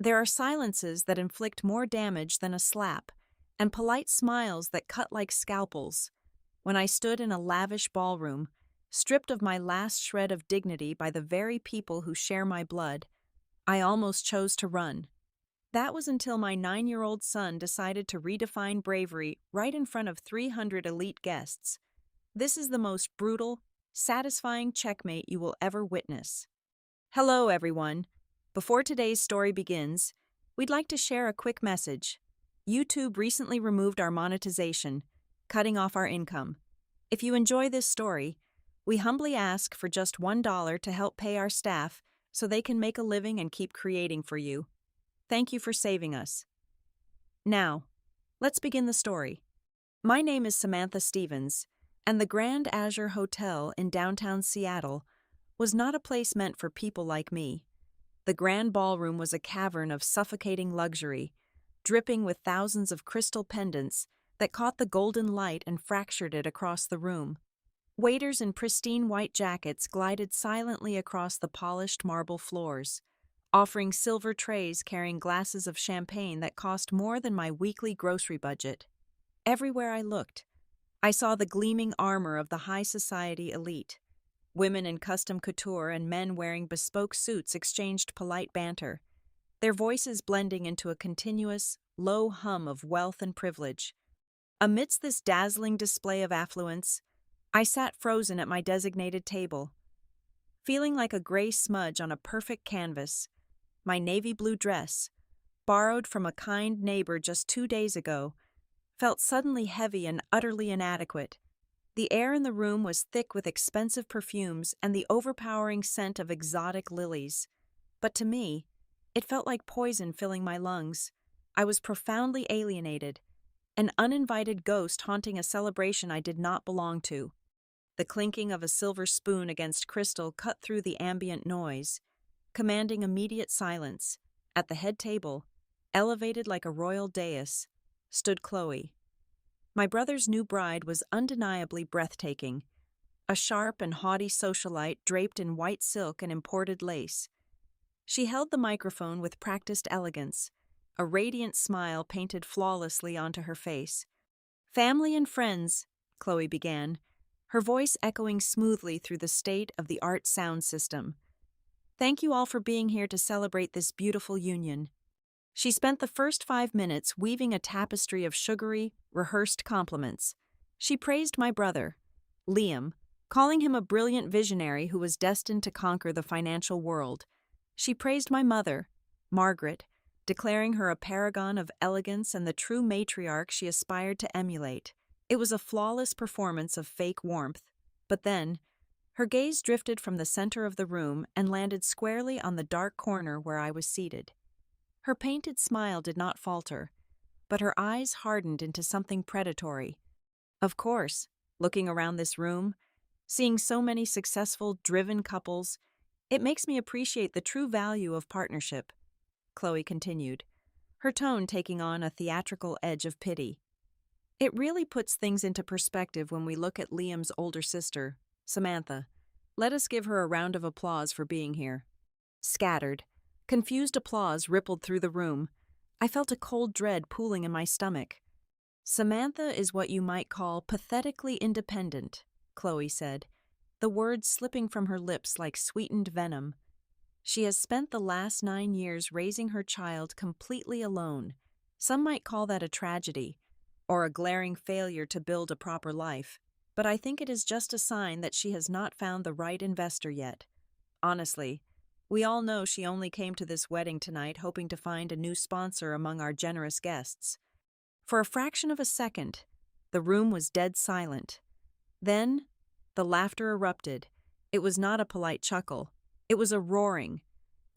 There are silences that inflict more damage than a slap, and polite smiles that cut like scalpels. When I stood in a lavish ballroom, stripped of my last shred of dignity by the very people who share my blood, I almost chose to run. That was until my 9-year-old son decided to redefine bravery right in front of 300 elite guests. This is the most brutal, satisfying checkmate you will ever witness. Hello, everyone. Before today's story begins, we'd like to share a quick message. YouTube recently removed our monetization, cutting off our income. If you enjoy this story, we humbly ask for just $1 to help pay our staff so they can make a living and keep creating for you. Thank you for saving us. Now, let's begin the story. My name is Samantha Stevens, and the Grand Azure Hotel in downtown Seattle was not a place meant for people like me. The Grand Ballroom was a cavern of suffocating luxury, dripping with thousands of crystal pendants that caught the golden light and fractured it across the room. Waiters in pristine white jackets glided silently across the polished marble floors, offering silver trays carrying glasses of champagne that cost more than my weekly grocery budget. Everywhere I looked, I saw the gleaming armor of the high society elite. Women in custom couture and men wearing bespoke suits exchanged polite banter, their voices blending into a continuous, low hum of wealth and privilege. Amidst this dazzling display of affluence, I sat frozen at my designated table, feeling like a gray smudge on a perfect canvas. My navy blue dress, borrowed from a kind neighbor just 2 days ago, felt suddenly heavy and utterly inadequate. The air in the room was thick with expensive perfumes and the overpowering scent of exotic lilies. But to me, it felt like poison filling my lungs. I was profoundly alienated, an uninvited ghost haunting a celebration I did not belong to. The clinking of a silver spoon against crystal cut through the ambient noise, commanding immediate silence. At the head table, elevated like a royal dais, stood Chloe. My brother's new bride was undeniably breathtaking, a sharp and haughty socialite draped in white silk and imported lace. She held the microphone with practiced elegance, a radiant smile painted flawlessly onto her face. "Family and friends," Chloe began, her voice echoing smoothly through the state-of-the-art sound system. "Thank you all for being here to celebrate this beautiful union." She spent the first 5 minutes weaving a tapestry of sugary, rehearsed compliments. She praised my brother, Liam, calling him a brilliant visionary who was destined to conquer the financial world. She praised my mother, Margaret, declaring her a paragon of elegance and the true matriarch she aspired to emulate. It was a flawless performance of fake warmth. But then, her gaze drifted from the center of the room and landed squarely on the dark corner where I was seated. Her painted smile did not falter, but her eyes hardened into something predatory. Of course, looking around this room, seeing so many successful, driven couples, it makes me appreciate the true value of partnership, Chloe continued, her tone taking on a theatrical edge of pity. It really puts things into perspective when we look at Liam's older sister, Samantha. Let us give her a round of applause for being here. Scattered, confused applause rippled through the room. I felt a cold dread pooling in my stomach. "Samantha is what you might call pathetically independent," Chloe said, the words slipping from her lips like sweetened venom. "She has spent the last 9 years raising her child completely alone. Some might call that a tragedy, or a glaring failure to build a proper life. But I think it is just a sign that she has not found the right investor yet. Honestly, we all know she only came to this wedding tonight hoping to find a new sponsor among our generous guests." For a fraction of a second, the room was dead silent. Then, the laughter erupted. It was not a polite chuckle. It was a roaring,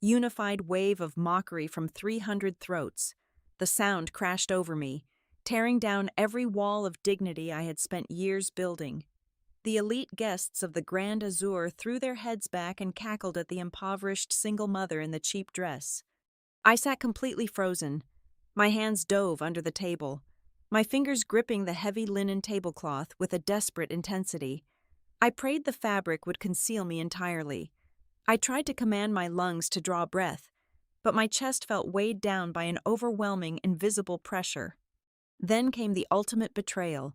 unified wave of mockery from 300 throats. The sound crashed over me, tearing down every wall of dignity I had spent years building. The elite guests of the Grand Azure threw their heads back and cackled at the impoverished single mother in the cheap dress. I sat completely frozen. My hands dove under the table, my fingers gripping the heavy linen tablecloth with a desperate intensity. I prayed the fabric would conceal me entirely. I tried to command my lungs to draw breath, but my chest felt weighed down by an overwhelming, invisible pressure. Then came the ultimate betrayal,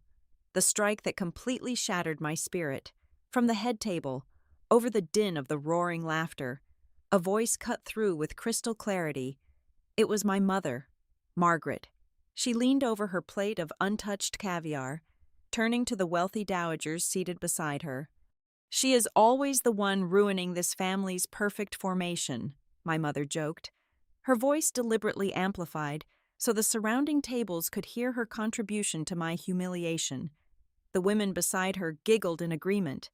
the strike that completely shattered my spirit. From the head table, over the din of the roaring laughter, a voice cut through with crystal clarity. It was my mother, Margaret. She leaned over her plate of untouched caviar, turning to the wealthy dowagers seated beside her. "She is always the one ruining this family's perfect formation," my mother joked, her voice deliberately amplified so the surrounding tables could hear her contribution to my humiliation. The women beside her giggled in agreement,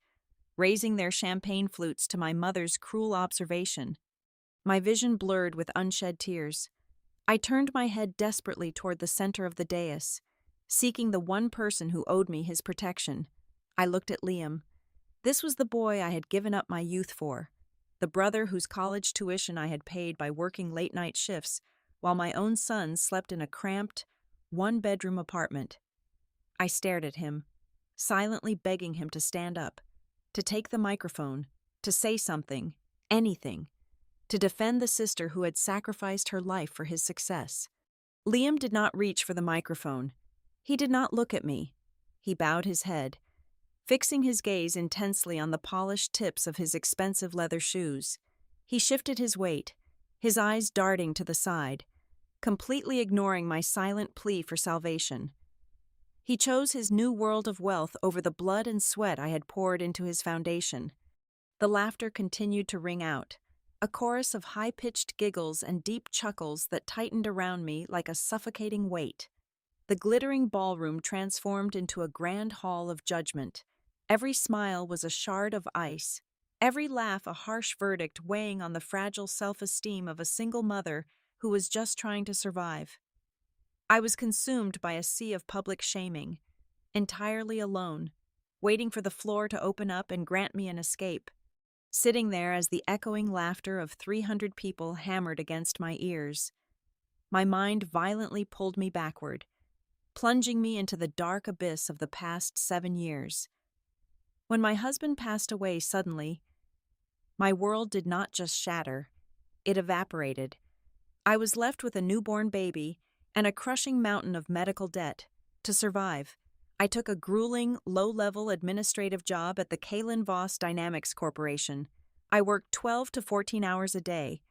raising their champagne flutes to my mother's cruel observation. My vision blurred with unshed tears. I turned my head desperately toward the center of the dais, seeking the one person who owed me his protection. I looked at Liam. This was the boy I had given up my youth for, the brother whose college tuition I had paid by working late-night shifts, while my own son slept in a cramped, one-bedroom apartment. I stared at him, silently begging him to stand up, to take the microphone, to say something, anything, to defend the sister who had sacrificed her life for his success. Liam did not reach for the microphone. He did not look at me. He bowed his head, fixing his gaze intensely on the polished tips of his expensive leather shoes. He shifted his weight, his eyes darting to the side, completely ignoring my silent plea for salvation. He chose his new world of wealth over the blood and sweat I had poured into his foundation. The laughter continued to ring out, a chorus of high-pitched giggles and deep chuckles that tightened around me like a suffocating weight. The glittering ballroom transformed into a grand hall of judgment. Every smile was a shard of ice, every laugh a harsh verdict weighing on the fragile self-esteem of a single mother who was just trying to survive. I was consumed by a sea of public shaming, entirely alone, waiting for the floor to open up and grant me an escape. Sitting there as the echoing laughter of 300 people hammered against my ears. My mind violently pulled me backward, plunging me into the dark abyss of the past 7 years. When my husband passed away suddenly, my world did not just shatter, it evaporated. I was left with a newborn baby and a crushing mountain of medical debt. To survive, I took a grueling, low-level administrative job at the Kalen Voss Dynamics Corporation. I worked 12 to 14 hours a day,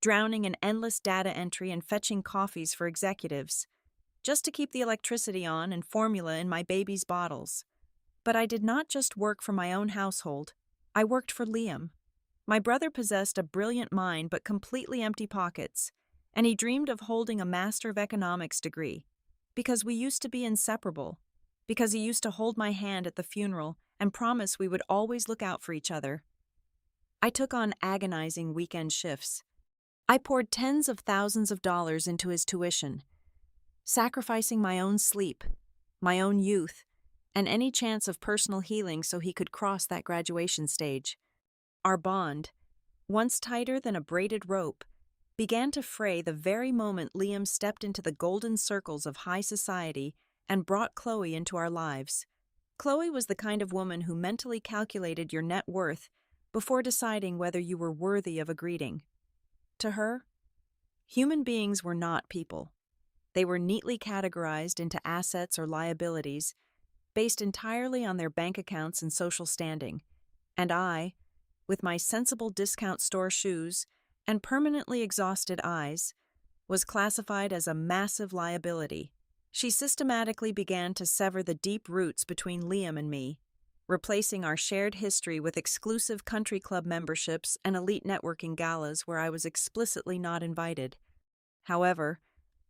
drowning in endless data entry and fetching coffees for executives, just to keep the electricity on and formula in my baby's bottles. But I did not just work for my own household. I worked for Liam. My brother possessed a brilliant mind but completely empty pockets, and he dreamed of holding a Master of Economics degree, because we used to be inseparable, because he used to hold my hand at the funeral and promise we would always look out for each other. I took on agonizing weekend shifts. I poured tens of thousands of dollars into his tuition, sacrificing my own sleep, my own youth, and any chance of personal healing so he could cross that graduation stage. Our bond, once tighter than a braided rope, began to fray the very moment Liam stepped into the golden circles of high society and brought Chloe into our lives. Chloe was the kind of woman who mentally calculated your net worth before deciding whether you were worthy of a greeting. To her, human beings were not people. They were neatly categorized into assets or liabilities, based entirely on their bank accounts and social standing. And I, with my sensible discount store shoes and permanently exhausted eyes, was classified as a massive liability. She systematically began to sever the deep roots between Liam and me, replacing our shared history with exclusive country club memberships and elite networking galas where I was explicitly not invited. However,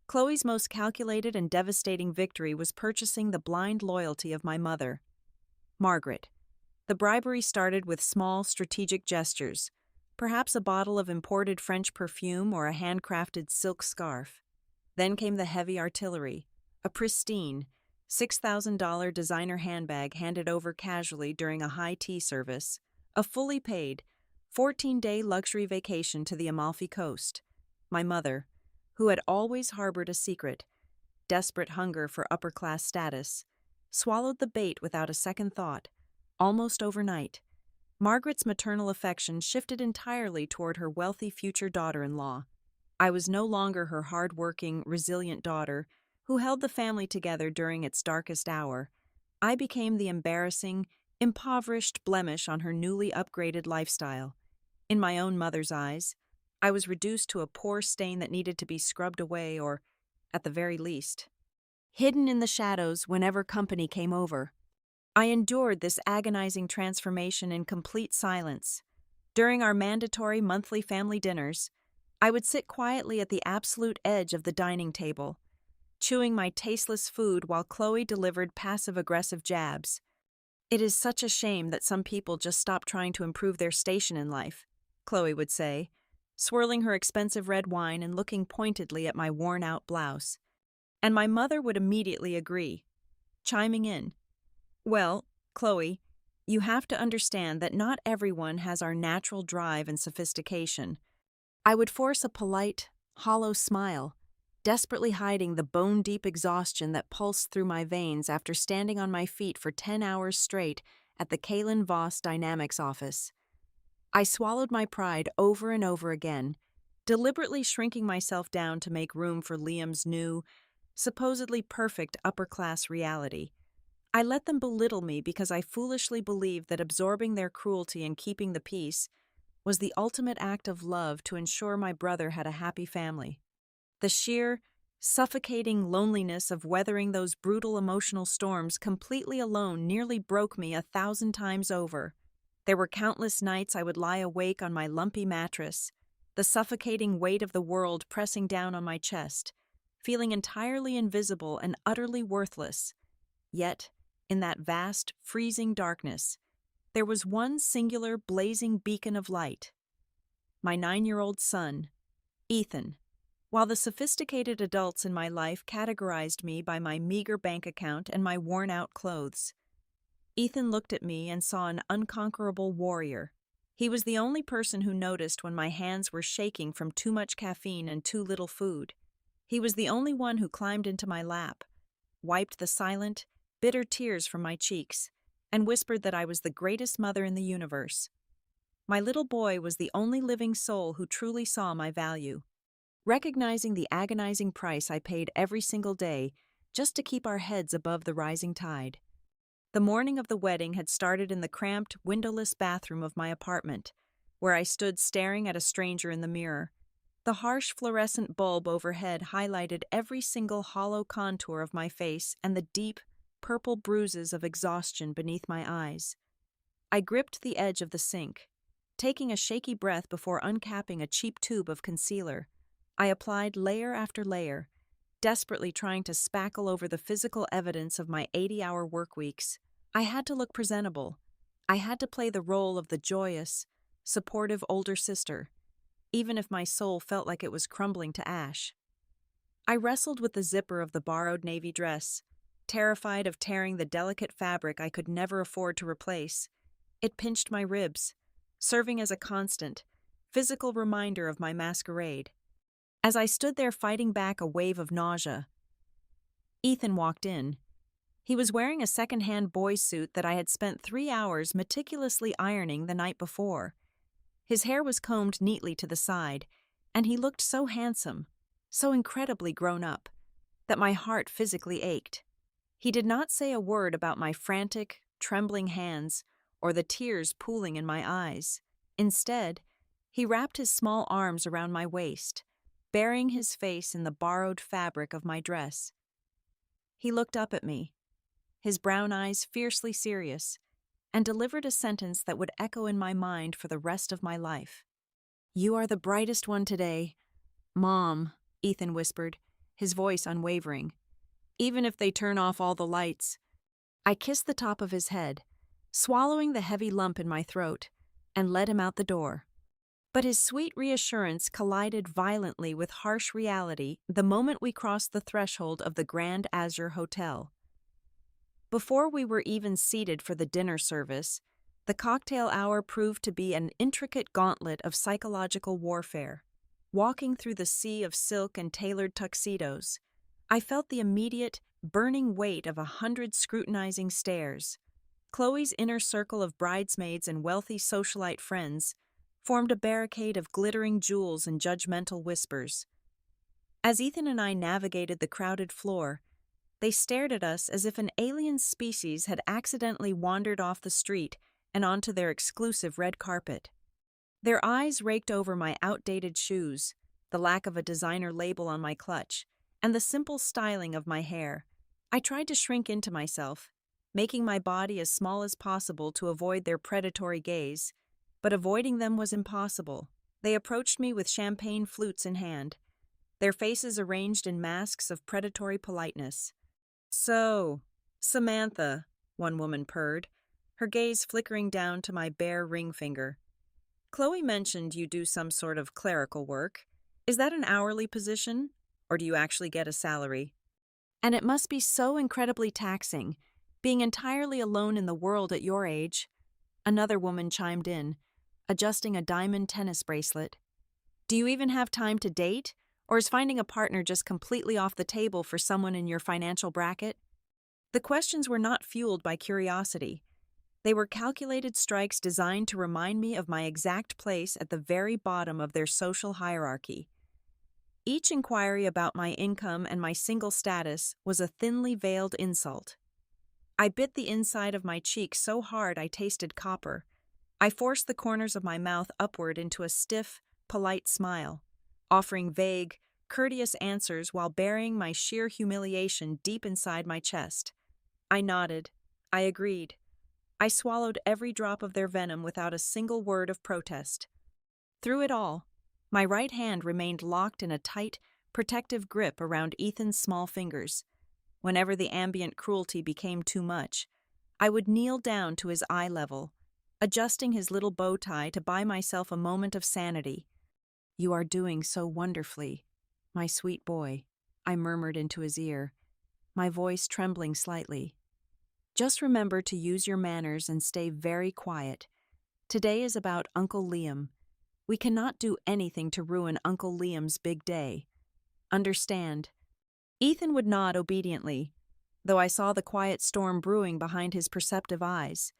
Chloe's most calculated and devastating victory was purchasing the blind loyalty of my mother, Margaret. The bribery started with small, strategic gestures, perhaps a bottle of imported French perfume or a handcrafted silk scarf. Then came the heavy artillery, a pristine, $6,000 designer handbag handed over casually during a high tea service, a fully paid, 14-day luxury vacation to the Amalfi Coast. My mother, who had always harbored a secret, desperate hunger for upper-class status, swallowed the bait without a second thought. Almost overnight, Margaret's maternal affection shifted entirely toward her wealthy future daughter-in-law. I was no longer her hard-working, resilient daughter who held the family together during its darkest hour. I became the embarrassing, impoverished blemish on her newly upgraded lifestyle. In my own mother's eyes, I was reduced to a poor stain that needed to be scrubbed away or, at the very least, hidden in the shadows whenever company came over. I endured this agonizing transformation in complete silence. During our mandatory monthly family dinners, I would sit quietly at the absolute edge of the dining table, chewing my tasteless food while Chloe delivered passive-aggressive jabs. "It is such a shame that some people just stop trying to improve their station in life," Chloe would say, swirling her expensive red wine and looking pointedly at my worn-out blouse. And my mother would immediately agree, chiming in, "Well, Chloe, you have to understand that not everyone has our natural drive and sophistication." I would force a polite, hollow smile, desperately hiding the bone-deep exhaustion that pulsed through my veins after standing on my feet for 10 hours straight at the Kalen Voss Dynamics office. I swallowed my pride over and over again, deliberately shrinking myself down to make room for Liam's new, supposedly perfect upper-class reality. I let them belittle me because I foolishly believed that absorbing their cruelty and keeping the peace was the ultimate act of love to ensure my brother had a happy family. The sheer, suffocating loneliness of weathering those brutal emotional storms completely alone nearly broke me 1,000 times over. There were countless nights I would lie awake on my lumpy mattress, the suffocating weight of the world pressing down on my chest, feeling entirely invisible and utterly worthless. Yet, in that vast, freezing darkness, there was one singular blazing beacon of light. My 9-year-old son, Ethan. While the sophisticated adults in my life categorized me by my meager bank account and my worn-out clothes, Ethan looked at me and saw an unconquerable warrior. He was the only person who noticed when my hands were shaking from too much caffeine and too little food. He was the only one who climbed into my lap, wiped the silent, bitter tears from my cheeks, and whispered that I was the greatest mother in the universe. My little boy was the only living soul who truly saw my value. Recognizing the agonizing price I paid every single day just to keep our heads above the rising tide. The morning of the wedding had started in the cramped, windowless bathroom of my apartment, where I stood staring at a stranger in the mirror. The harsh fluorescent bulb overhead highlighted every single hollow contour of my face and the deep, purple bruises of exhaustion beneath my eyes. I gripped the edge of the sink, taking a shaky breath before uncapping a cheap tube of concealer. I applied layer after layer, desperately trying to spackle over the physical evidence of my 80-hour work weeks. I had to look presentable. I had to play the role of the joyous, supportive older sister, even if my soul felt like it was crumbling to ash. I wrestled with the zipper of the borrowed navy dress, terrified of tearing the delicate fabric I could never afford to replace. It pinched my ribs, serving as a constant, physical reminder of my masquerade. As I stood there fighting back a wave of nausea, Ethan walked in. He was wearing a second-hand boy's suit that I had spent 3 hours meticulously ironing the night before. His hair was combed neatly to the side, and he looked so handsome, so incredibly grown up, that my heart physically ached. He did not say a word about my frantic, trembling hands or the tears pooling in my eyes. Instead, he wrapped his small arms around my waist, burying his face in the borrowed fabric of my dress. He looked up at me, his brown eyes fiercely serious, and delivered a sentence that would echo in my mind for the rest of my life. "You are the brightest one today, Mom," Ethan whispered, his voice unwavering. "Even if they turn off all the lights." I kissed the top of his head, swallowing the heavy lump in my throat, and led him out the door. But his sweet reassurance collided violently with harsh reality the moment we crossed the threshold of the Grand Azure Hotel. Before we were even seated for the dinner service, the cocktail hour proved to be an intricate gauntlet of psychological warfare. Walking through the sea of silk and tailored tuxedos, I felt the immediate, burning weight of 100 scrutinizing stares. Chloe's inner circle of bridesmaids and wealthy socialite friends formed a barricade of glittering jewels and judgmental whispers. As Ethan and I navigated the crowded floor, they stared at us as if an alien species had accidentally wandered off the street and onto their exclusive red carpet. Their eyes raked over my outdated shoes, the lack of a designer label on my clutch, and the simple styling of my hair. I tried to shrink into myself, making my body as small as possible to avoid their predatory gaze, but avoiding them was impossible. They approached me with champagne flutes in hand, their faces arranged in masks of predatory politeness. "So, Samantha," one woman purred, her gaze flickering down to my bare ring finger. "Chloe mentioned you do some sort of clerical work. Is that an hourly position, or do you actually get a salary? And it must be so incredibly taxing, being entirely alone in the world at your age." Another woman chimed in, adjusting a diamond tennis bracelet. "Do you even have time to date, or is finding a partner just completely off the table for someone in your financial bracket?" The questions were not fueled by curiosity. They were calculated strikes designed to remind me of my exact place at the very bottom of their social hierarchy. Each inquiry about my income and my single status was a thinly veiled insult. I bit the inside of my cheek so hard I tasted copper. I forced the corners of my mouth upward into a stiff, polite smile, offering vague, courteous answers while burying my sheer humiliation deep inside my chest. I nodded. I agreed. I swallowed every drop of their venom without a single word of protest. Through it all, my right hand remained locked in a tight, protective grip around Ethan's small fingers. Whenever the ambient cruelty became too much, I would kneel down to his eye level, adjusting his little bow tie to buy myself a moment of sanity. "You are doing so wonderfully, my sweet boy," I murmured into his ear, my voice trembling slightly. "Just remember to use your manners and stay very quiet. Today is about Uncle Liam. We cannot do anything to ruin Uncle Liam's big day. Understand?" Ethan would nod obediently, though I saw the quiet storm brewing behind his perceptive eyes.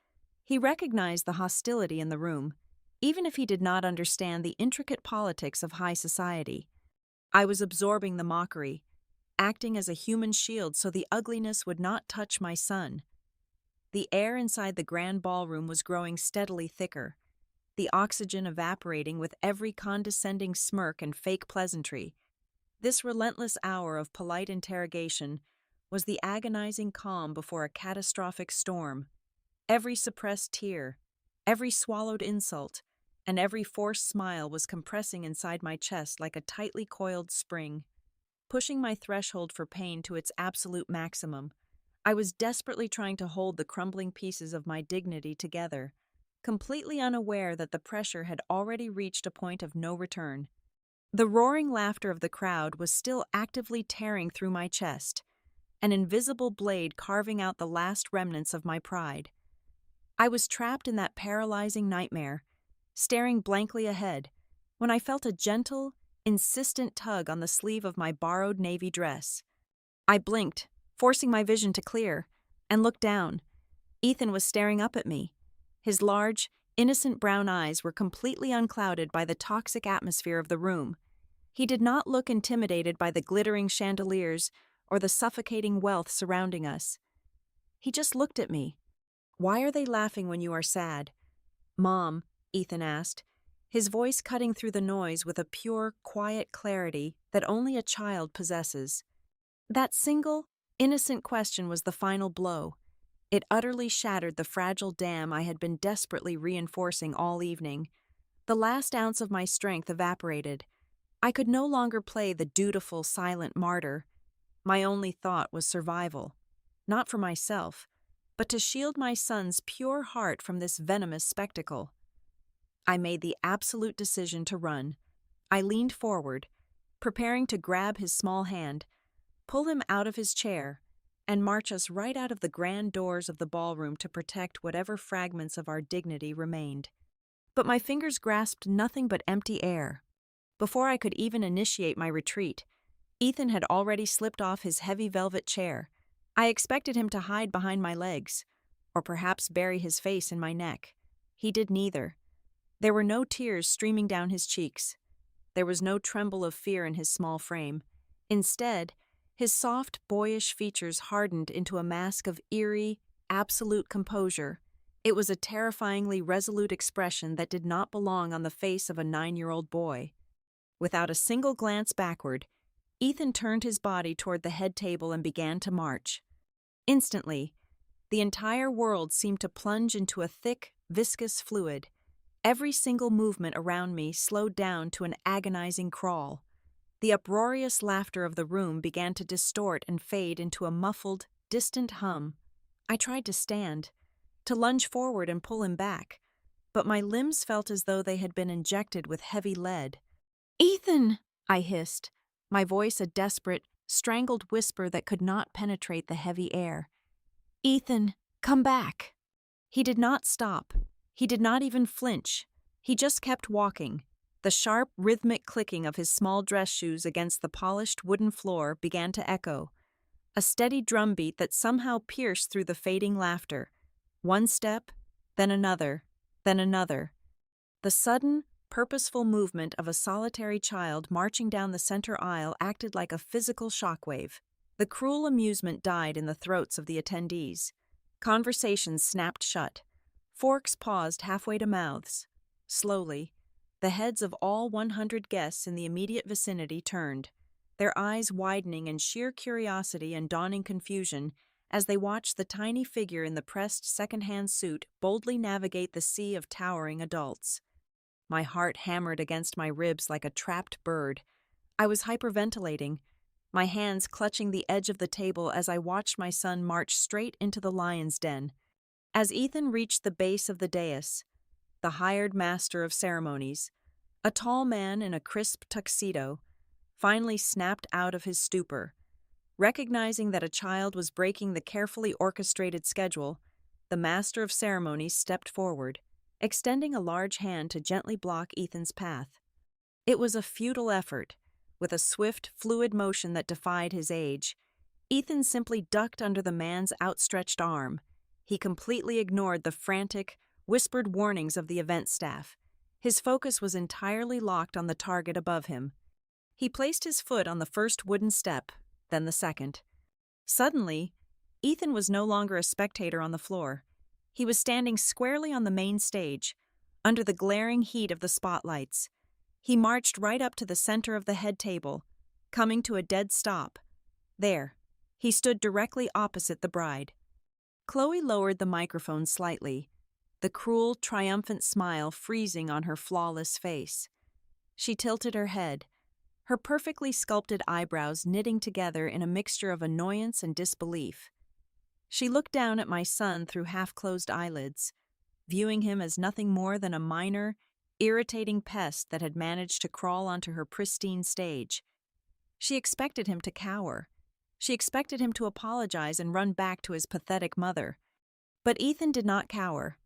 He recognized the hostility in the room, even if he did not understand the intricate politics of high society. I was absorbing the mockery, acting as a human shield so the ugliness would not touch my son. The air inside the grand ballroom was growing steadily thicker, the oxygen evaporating with every condescending smirk and fake pleasantry. This relentless hour of polite interrogation was the agonizing calm before a catastrophic storm. Every suppressed tear, every swallowed insult, and every forced smile was compressing inside my chest like a tightly coiled spring, pushing my threshold for pain to its absolute maximum. I was desperately trying to hold the crumbling pieces of my dignity together, completely unaware that the pressure had already reached a point of no return. The roaring laughter of the crowd was still actively tearing through my chest, an invisible blade carving out the last remnants of my pride. I was trapped in that paralyzing nightmare, staring blankly ahead, when I felt a gentle, insistent tug on the sleeve of my borrowed navy dress. I blinked, forcing my vision to clear, and looked down. Ethan was staring up at me. His large, innocent brown eyes were completely unclouded by the toxic atmosphere of the room. He did not look intimidated by the glittering chandeliers or the suffocating wealth surrounding us. He just looked at me. "Why are they laughing when you are sad?" "Mom," Ethan asked, his voice cutting through the noise with a pure, quiet clarity that only a child possesses. That single, innocent question was the final blow. It utterly shattered the fragile dam I had been desperately reinforcing all evening. The last ounce of my strength evaporated. I could no longer play the dutiful, silent martyr. My only thought was survival, not for myself, but to shield my son's pure heart from this venomous spectacle. I made the absolute decision to run. I leaned forward, preparing to grab his small hand, pull him out of his chair, and march us right out of the grand doors of the ballroom to protect whatever fragments of our dignity remained. But my fingers grasped nothing but empty air. Before I could even initiate my retreat, Ethan had already slipped off his heavy velvet chair. I expected him to hide behind my legs, or perhaps bury his face in my neck. He did neither. There were no tears streaming down his cheeks. There was no tremble of fear in his small frame. Instead, his soft, boyish features hardened into a mask of eerie, absolute composure. It was a terrifyingly resolute expression that did not belong on the face of a 9-year-old boy. Without a single glance backward, Ethan turned his body toward the head table and began to march. Instantly, the entire world seemed to plunge into a thick, viscous fluid. Every single movement around me slowed down to an agonizing crawl. The uproarious laughter of the room began to distort and fade into a muffled, distant hum. I tried to stand, to lunge forward and pull him back, but my limbs felt as though they had been injected with heavy lead. "Ethan!" I hissed, my voice a desperate, strangled whisper that could not penetrate the heavy air. "Ethan, come back!" He did not stop. He did not even flinch. He just kept walking. The sharp, rhythmic clicking of his small dress shoes against the polished wooden floor began to echo, a steady drumbeat that somehow pierced through the fading laughter. One step, then another, then another. The sudden, purposeful movement of a solitary child marching down the center aisle acted like a physical shockwave. The cruel amusement died in the throats of the attendees. Conversations snapped shut. Forks paused halfway to mouths. Slowly, the heads of all 100 guests in the immediate vicinity turned, their eyes widening in sheer curiosity and dawning confusion as they watched the tiny figure in the pressed second-hand suit boldly navigate the sea of towering adults. My heart hammered against my ribs like a trapped bird. I was hyperventilating, my hands clutching the edge of the table as I watched my son march straight into the lion's den. As Ethan reached the base of the dais, the hired master of ceremonies, a tall man in a crisp tuxedo, finally snapped out of his stupor. Recognizing that a child was breaking the carefully orchestrated schedule, the master of ceremonies stepped forward, extending a large hand to gently block Ethan's path. It was a futile effort. With a swift, fluid motion that defied his age, Ethan simply ducked under the man's outstretched arm. He completely ignored the frantic, whispered warnings of the event staff. His focus was entirely locked on the target above him. He placed his foot on the first wooden step, then the second. Suddenly, Ethan was no longer a spectator on the floor. He was standing squarely on the main stage, under the glaring heat of the spotlights. He marched right up to the center of the head table, coming to a dead stop. There, he stood directly opposite the bride. Chloe lowered the microphone slightly, the cruel, triumphant smile freezing on her flawless face. She tilted her head, her perfectly sculpted eyebrows knitting together in a mixture of annoyance and disbelief. She looked down at my son through half-closed eyelids, viewing him as nothing more than a minor, irritating pest that had managed to crawl onto her pristine stage. She expected him to cower. She expected him to apologize and run back to his pathetic mother. But Ethan did not cower.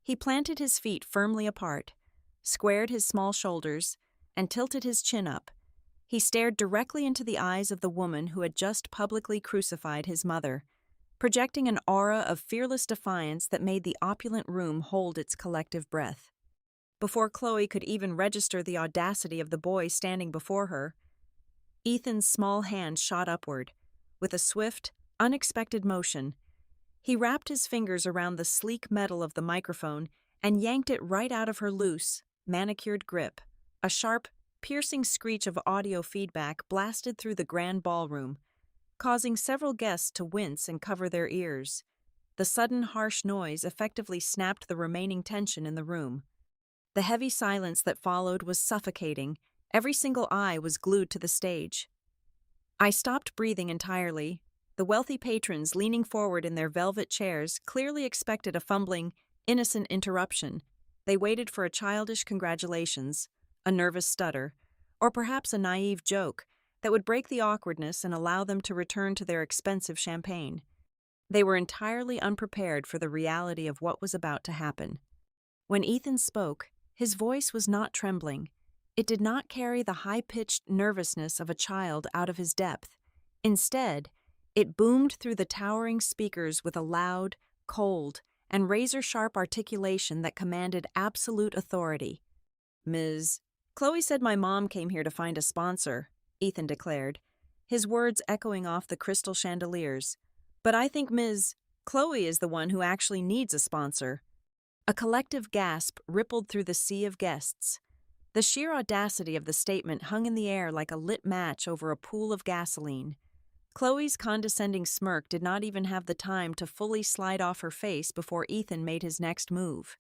He planted his feet firmly apart, squared his small shoulders, and tilted his chin up. He stared directly into the eyes of the woman who had just publicly crucified his mother, projecting an aura of fearless defiance that made the opulent room hold its collective breath. Before Chloe could even register the audacity of the boy standing before her, Ethan's small hand shot upward. With a swift, unexpected motion, he wrapped his fingers around the sleek metal of the microphone and yanked it right out of her loose, manicured grip. A sharp, piercing screech of audio feedback blasted through the grand ballroom, causing several guests to wince and cover their ears. The sudden harsh noise effectively snapped the remaining tension in the room. The heavy silence that followed was suffocating. Every single eye was glued to the stage. I stopped breathing entirely. The wealthy patrons leaning forward in their velvet chairs clearly expected a fumbling, innocent interruption. They waited for a childish congratulations, a nervous stutter, or perhaps a naive joke that would break the awkwardness and allow them to return to their expensive champagne. They were entirely unprepared for the reality of what was about to happen. When Ethan spoke, his voice was not trembling. It did not carry the high-pitched nervousness of a child out of his depth. Instead, it boomed through the towering speakers with a loud, cold, and razor-sharp articulation that commanded absolute authority. "Ms. Chloe said my mom came here to find a sponsor," Ethan declared, his words echoing off the crystal chandeliers. "But I think Ms. Chloe is the one who actually needs a sponsor." A collective gasp rippled through the sea of guests. The sheer audacity of the statement hung in the air like a lit match over a pool of gasoline. Chloe's condescending smirk did not even have the time to fully slide off her face before Ethan made his next move.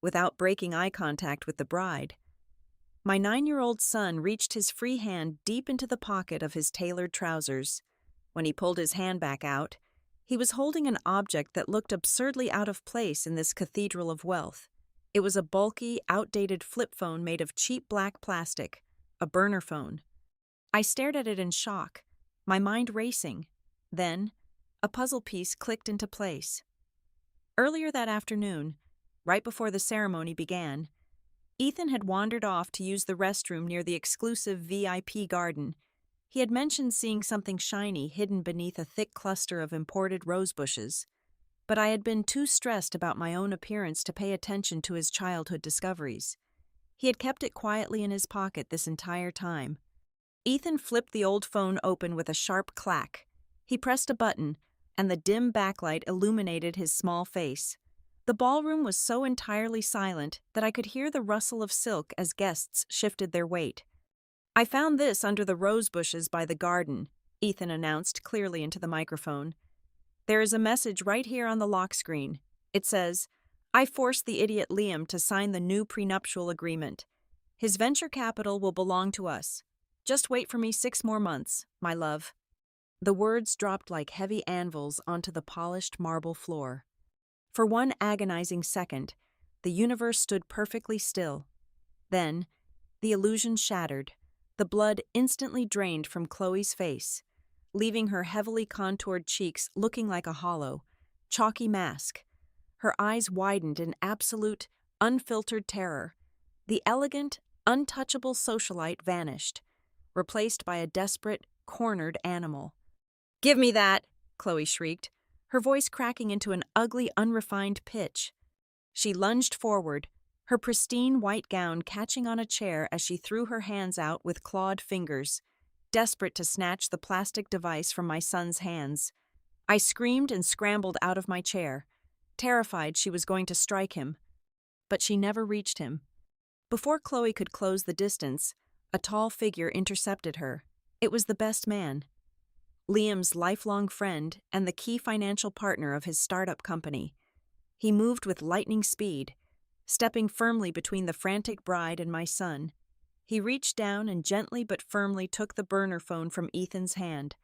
Without breaking eye contact with the bride, my 9-year-old son reached his free hand deep into the pocket of his tailored trousers. When he pulled his hand back out, he was holding an object that looked absurdly out of place in this cathedral of wealth. It was a bulky, outdated flip phone made of cheap black plastic, a burner phone. I stared at it in shock, my mind racing. Then, a puzzle piece clicked into place. Earlier that afternoon, right before the ceremony began, Ethan had wandered off to use the restroom near the exclusive VIP garden. He had mentioned seeing something shiny hidden beneath a thick cluster of imported rose bushes, but I had been too stressed about my own appearance to pay attention to his childhood discoveries. He had kept it quietly in his pocket this entire time. Ethan flipped the old phone open with a sharp clack. He pressed a button, and the dim backlight illuminated his small face. The ballroom was so entirely silent that I could hear the rustle of silk as guests shifted their weight. "I found this under the rose bushes by the garden," Ethan announced clearly into the microphone. "There is a message right here on the lock screen. It says, 'I forced the idiot Liam to sign the new prenuptial agreement. His venture capital will belong to us. Just wait for me 6 more months, my love.'" The words dropped like heavy anvils onto the polished marble floor. For one agonizing second, the universe stood perfectly still. Then, the illusion shattered. The blood instantly drained from Chloe's face, leaving her heavily contoured cheeks looking like a hollow, chalky mask. Her eyes widened in absolute, unfiltered terror. The elegant, untouchable socialite vanished, replaced by a desperate, cornered animal. "Give me that!" Chloe shrieked, her voice cracking into an ugly, unrefined pitch. She lunged forward, her pristine white gown catching on a chair as she threw her hands out with clawed fingers, desperate to snatch the plastic device from my son's hands. I screamed and scrambled out of my chair, terrified she was going to strike him. But she never reached him. Before Chloe could close the distance, a tall figure intercepted her. It was the best man. Liam's lifelong friend and the key financial partner of his startup company. He moved with lightning speed, stepping firmly between the frantic bride and my son. He reached down and gently but firmly took the burner phone from Ethan's hand,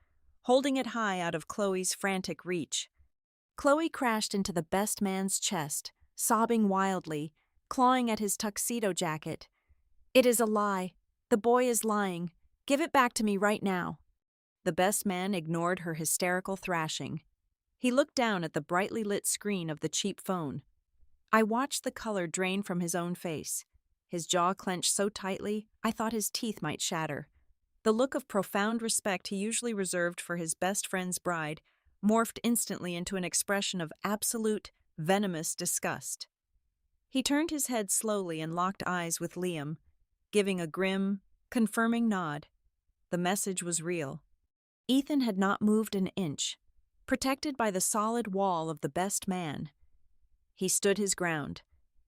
holding it high out of Chloe's frantic reach. Chloe crashed into the best man's chest, sobbing wildly, clawing at his tuxedo jacket. "It is a lie. The boy is lying. Give it back to me right now." The best man ignored her hysterical thrashing. He looked down at the brightly lit screen of the cheap phone. I watched the color drain from his own face. His jaw clenched so tightly, I thought his teeth might shatter. The look of profound respect he usually reserved for his best friend's bride morphed instantly into an expression of absolute, venomous disgust. He turned his head slowly and locked eyes with Liam, giving a grim, confirming nod. The message was real. Ethan had not moved an inch, protected by the solid wall of the best man. He stood his ground.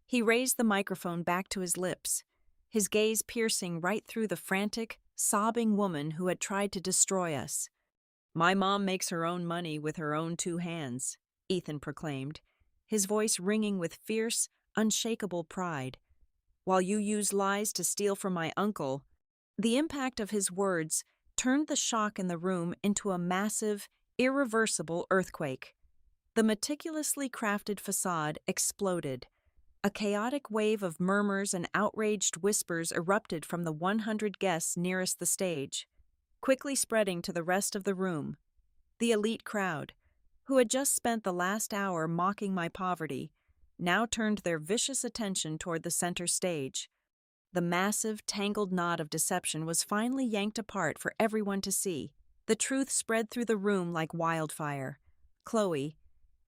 He raised the microphone back to his lips, his gaze piercing right through the frantic, sobbing woman who had tried to destroy us. "My mom makes her own money with her own 2 hands, Ethan proclaimed, his voice ringing with fierce, unshakable pride. "While you use lies to steal from my uncle." The impact of his words turned the shock in the room into a massive, irreversible earthquake. The meticulously crafted facade exploded. A chaotic wave of murmurs and outraged whispers erupted from the 100 guests nearest the stage, quickly spreading to the rest of the room. The elite crowd, who had just spent the last hour mocking my poverty, now turned their vicious attention toward the center stage. The massive, tangled knot of deception was finally yanked apart for everyone to see. The truth spread through the room like wildfire. Chloe,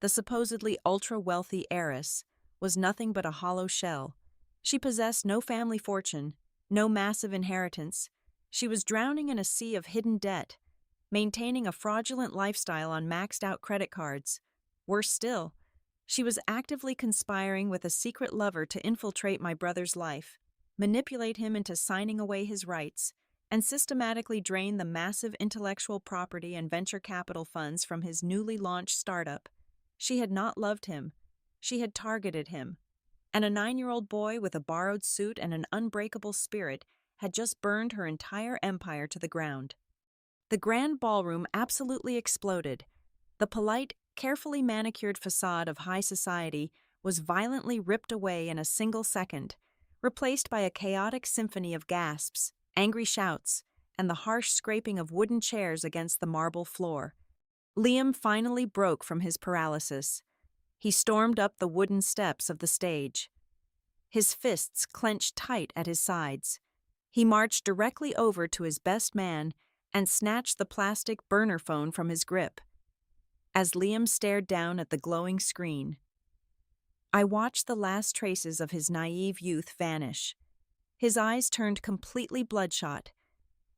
The supposedly ultra-wealthy heiress was nothing but a hollow shell. She possessed no family fortune, no massive inheritance. She was drowning in a sea of hidden debt, maintaining a fraudulent lifestyle on maxed-out credit cards. Worse still, she was actively conspiring with a secret lover to infiltrate my brother's life, manipulate him into signing away his rights, and systematically drain the massive intellectual property and venture capital funds from his newly launched startup. She had not loved him. She had targeted him. And a 9-year-old boy with a borrowed suit and an unbreakable spirit had just burned her entire empire to the ground. The grand ballroom absolutely exploded. The polite, carefully manicured facade of high society was violently ripped away in a single second, replaced by a chaotic symphony of gasps, angry shouts, and the harsh scraping of wooden chairs against the marble floor. Liam finally broke from his paralysis. He stormed up the wooden steps of the stage. His fists clenched tight at his sides. He marched directly over to his best man and snatched the plastic burner phone from his grip. As Liam stared down at the glowing screen, I watched the last traces of his naive youth vanish. His eyes turned completely bloodshot.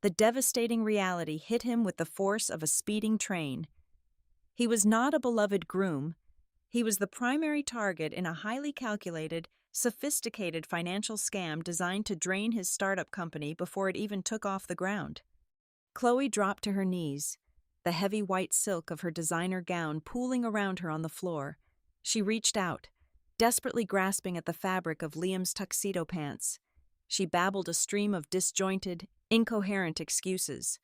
The devastating reality hit him with the force of a speeding train. He was not a beloved groom. He was the primary target in a highly calculated, sophisticated financial scam designed to drain his startup company before it even took off the ground. Chloe dropped to her knees, the heavy white silk of her designer gown pooling around her on the floor. She reached out, desperately grasping at the fabric of Liam's tuxedo pants. She babbled a stream of disjointed, incoherent excuses,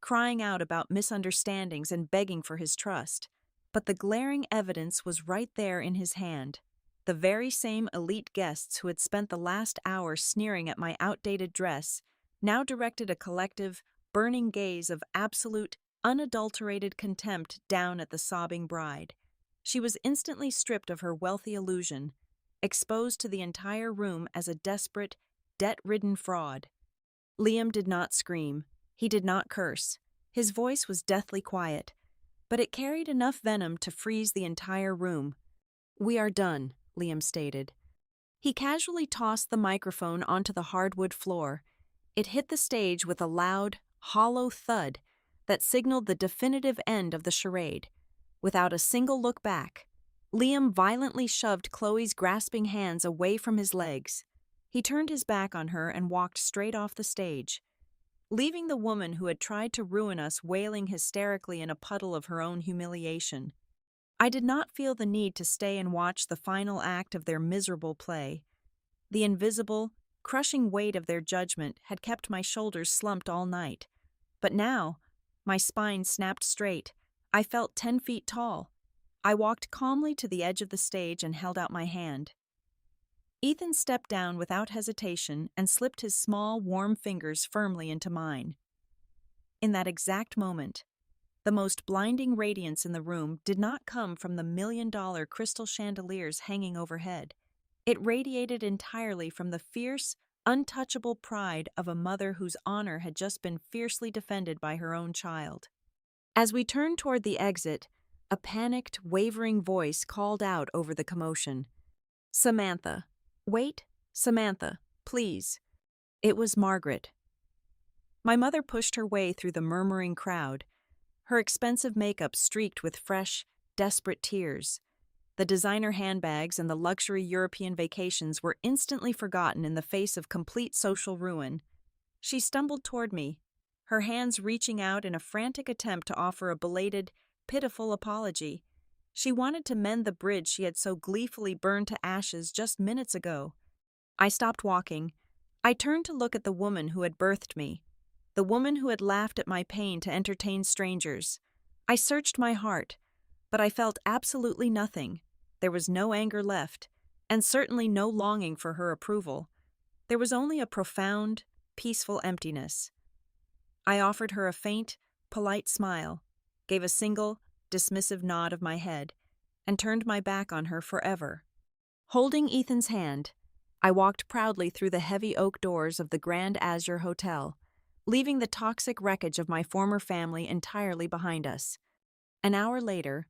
crying out about misunderstandings and begging for his trust. But the glaring evidence was right there in his hand. The very same elite guests who had spent the last hour sneering at my outdated dress now directed a collective, burning gaze of absolute, unadulterated contempt down at the sobbing bride. She was instantly stripped of her wealthy illusion, exposed to the entire room as a desperate, debt-ridden fraud. Liam did not scream. He did not curse. His voice was deathly quiet, but it carried enough venom to freeze the entire room. "We are done," Liam stated. He casually tossed the microphone onto the hardwood floor. It hit the stage with a loud, hollow thud that signaled the definitive end of the charade. Without a single look back, Liam violently shoved Chloe's grasping hands away from his legs. He turned his back on her and walked straight off the stage, leaving the woman who had tried to ruin us wailing hysterically in a puddle of her own humiliation. I did not feel the need to stay and watch the final act of their miserable play. The invisible, crushing weight of their judgment had kept my shoulders slumped all night. But now, my spine snapped straight. I felt 10 feet tall. I walked calmly to the edge of the stage and held out my hand. Ethan stepped down without hesitation and slipped his small, warm fingers firmly into mine. In that exact moment, the most blinding radiance in the room did not come from the $1,000,000 crystal chandeliers hanging overhead. It radiated entirely from the fierce, untouchable pride of a mother whose honor had just been fiercely defended by her own child. As we turned toward the exit, a panicked, wavering voice called out over the commotion. "Samantha. Wait, Samantha, please." It was Margaret. My mother pushed her way through the murmuring crowd, her expensive makeup streaked with fresh, desperate tears. The designer handbags and the luxury European vacations were instantly forgotten in the face of complete social ruin. She stumbled toward me, her hands reaching out in a frantic attempt to offer a belated, pitiful apology. She wanted to mend the bridge she had so gleefully burned to ashes just minutes ago. I stopped walking. I turned to look at the woman who had birthed me, the woman who had laughed at my pain to entertain strangers. I searched my heart, but I felt absolutely nothing. There was no anger left, and certainly no longing for her approval. There was only a profound, peaceful emptiness. I offered her a faint, polite smile, gave a single, dismissive nod of my head, and turned my back on her forever. Holding Ethan's hand, I walked proudly through the heavy oak doors of the Grand Azure Hotel, leaving the toxic wreckage of my former family entirely behind us. An hour later,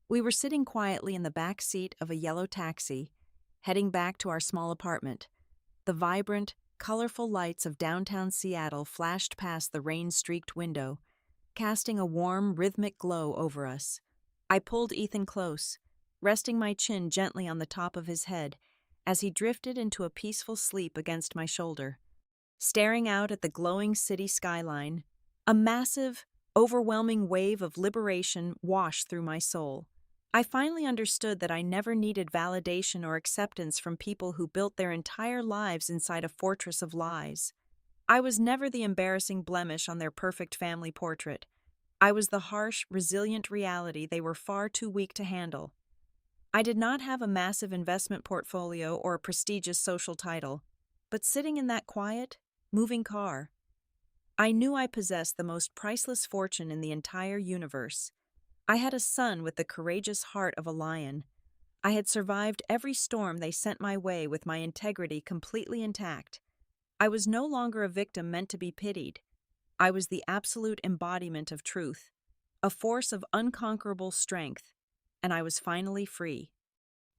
We were sitting quietly in the back seat of a yellow taxi, heading back to our small apartment. The vibrant, colorful lights of downtown Seattle flashed past the rain-streaked window, casting a warm, rhythmic glow over us. I pulled Ethan close, resting my chin gently on the top of his head as he drifted into a peaceful sleep against my shoulder. Staring out at the glowing city skyline, a massive, overwhelming wave of liberation washed through my soul. I finally understood that I never needed validation or acceptance from people who built their entire lives inside a fortress of lies. I was never the embarrassing blemish on their perfect family portrait. I was the harsh, resilient reality they were far too weak to handle. I did not have a massive investment portfolio or a prestigious social title, but sitting in that quiet, moving car, I knew I possessed the most priceless fortune in the entire universe. I had a son with the courageous heart of a lion. I had survived every storm they sent my way with my integrity completely intact. I was no longer a victim meant to be pitied. I was the absolute embodiment of truth, a force of unconquerable strength, and I was finally free.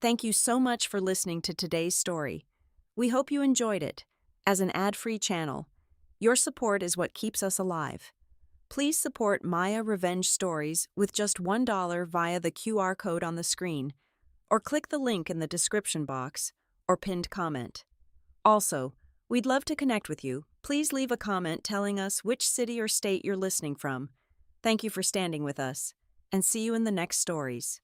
Thank you so much for listening to today's story. We hope you enjoyed it. As an ad-free channel, your support is what keeps us alive. Please support Maya Revenge Stories with just $1 via the QR code on the screen, or click the link in the description box or pinned comment. Also, we'd love to connect with you. Please leave a comment telling us which city or state you're listening from. Thank you for standing with us, and see you in the next stories.